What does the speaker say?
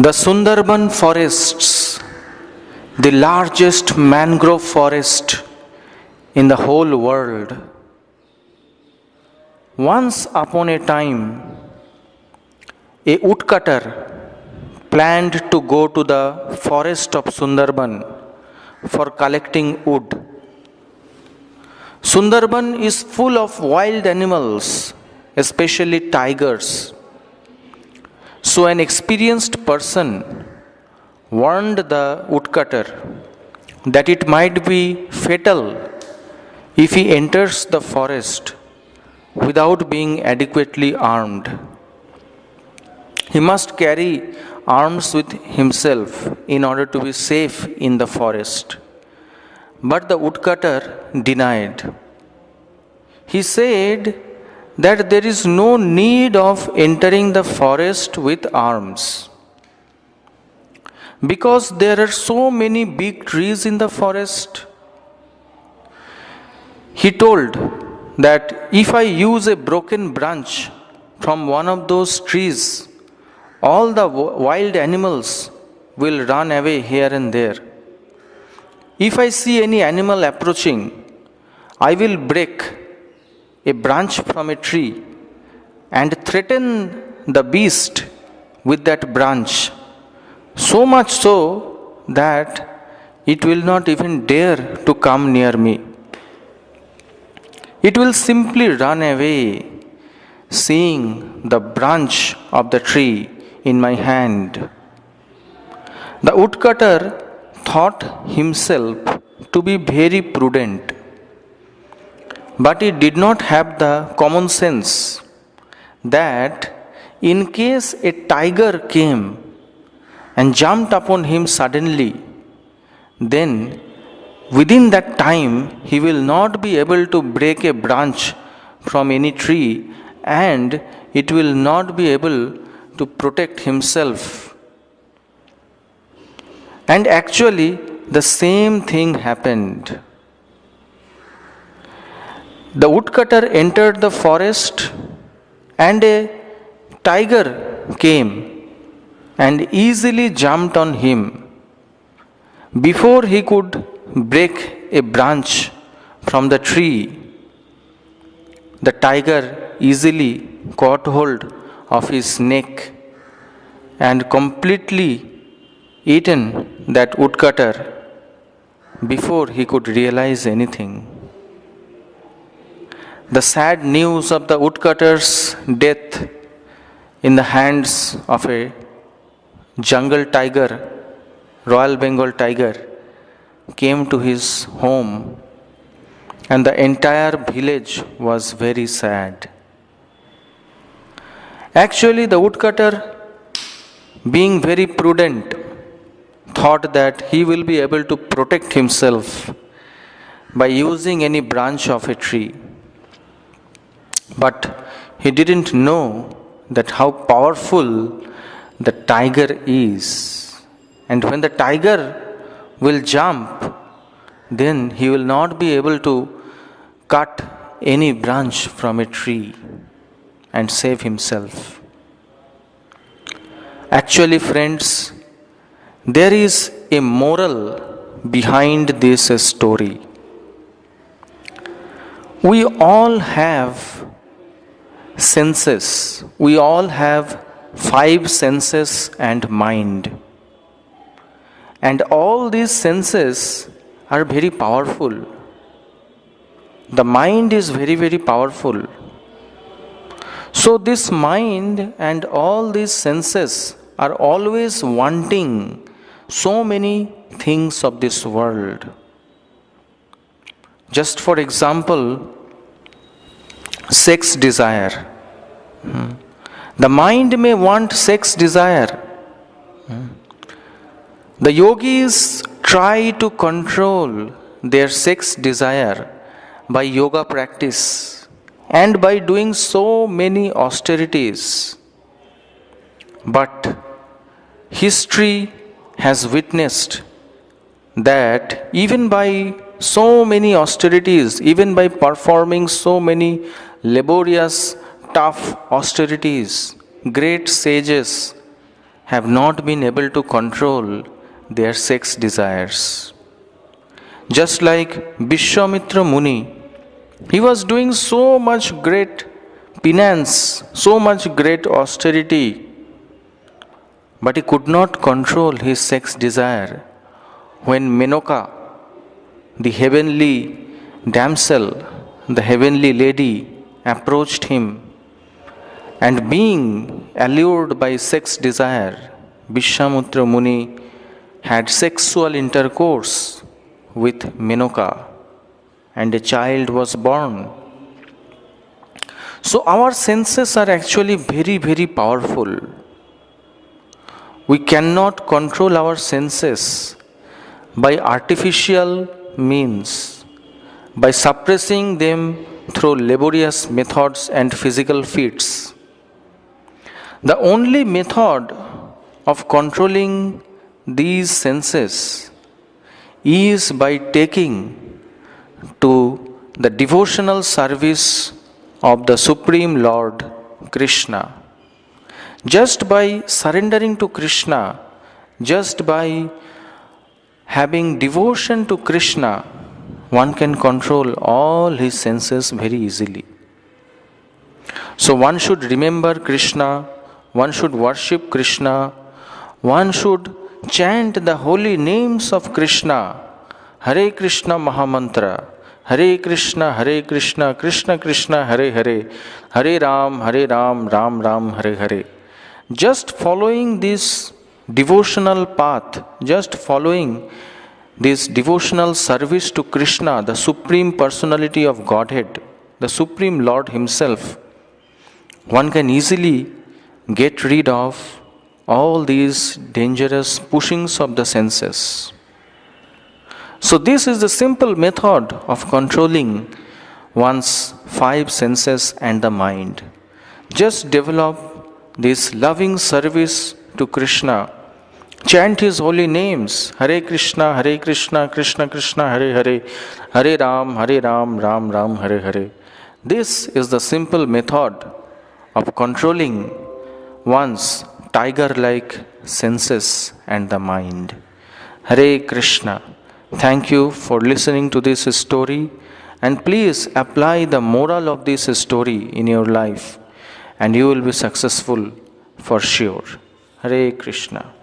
The Sundarban forests, the largest mangrove forest in the whole world. Once upon a time, a woodcutter planned to go to the forest of Sundarban for collecting wood. Sundarban is full of wild animals, especially tigers. So an experienced person warned the woodcutter that it might be fatal if he enters the forest without being adequately armed. He must carry arms with himself in order to be safe in the forest. But the woodcutter denied. He said that there is no need of entering the forest with arms, because there are so many big trees in the forest. He told that if I use a broken branch from one of those trees, all the wild animals will run away here and there. If I see any animal approaching, I will break a branch from a tree and threaten the beast with that branch, so much so that it will not even dare to come near me. It will simply run away, seeing the branch of the tree in my hand. The woodcutter thought himself to be very prudent, but he did not have the common sense that in case a tiger came and jumped upon him suddenly, then within that time he will not be able to break a branch from any tree, and it will not be able to protect himself. And actually, the same thing happened. The woodcutter entered the forest, and a tiger came and easily jumped on him. Before he could break a branch from the tree, the tiger easily caught hold of his neck and completely eaten that woodcutter before he could realize anything. The sad news of the woodcutter's death in the hands of a jungle tiger, Royal Bengal tiger, came to his home, and the entire village was very sad. Actually, the woodcutter, being very prudent, thought that he will be able to protect himself by using any branch of a tree. But he didn't know that how powerful the tiger is. And when the tiger will jump, then he will not be able to cut any branch from a tree and save himself. Actually, friends, there is a moral behind this story. We all have senses. We all have 5 senses and mind. And all these senses are very powerful. The mind is very, very powerful. So this mind and all these senses are always wanting so many things of this world. Just for example, sex desire. The mind may want sex desire. The yogis try to control their sex desire by yoga practice and by doing so many austerities. But history has witnessed that even by so many austerities, even by performing so many laborious, tough austerities, great sages have not been able to control their sex desires. Just like Vishwamitra Muni, he was doing so much great penance, so much great austerity, but he could not control his sex desire. When Menoka, the heavenly damsel, the heavenly lady, approached him, and being allured by sex desire, Vishwamitra Muni had sexual intercourse with Menoka, and a child was born. So our senses are actually very, very powerful. We cannot control our senses by artificial means, by suppressing them through laborious methods and physical feats. The only method of controlling these senses is by taking to the devotional service of the Supreme Lord Krishna. Just by surrendering to Krishna, just by having devotion to Krishna, one can control all his senses very easily. So one should remember Krishna, one should worship Krishna, one should chant the holy names of Krishna. Hare Krishna Mahamantra, Hare Krishna, Krishna Krishna, Hare Hare, Hare Ram, Ram Ram, Hare Hare. Just following this devotional path, just following this devotional service to Krishna, the Supreme Personality of Godhead, the Supreme Lord Himself, one can easily get rid of all these dangerous pushings of the senses. So this is the simple method of controlling one's five senses and the mind. Just develop this loving service to Krishna. Chant His holy names. Hare Krishna, Krishna Krishna, Hare Hare, Hare Ram, Ram Ram, Hare Hare. This is the simple method of controlling one's tiger-like senses and the mind. Hare Krishna. Thank you for listening to this story, and please apply the moral of this story in your life, and you will be successful for sure. Hare Krishna.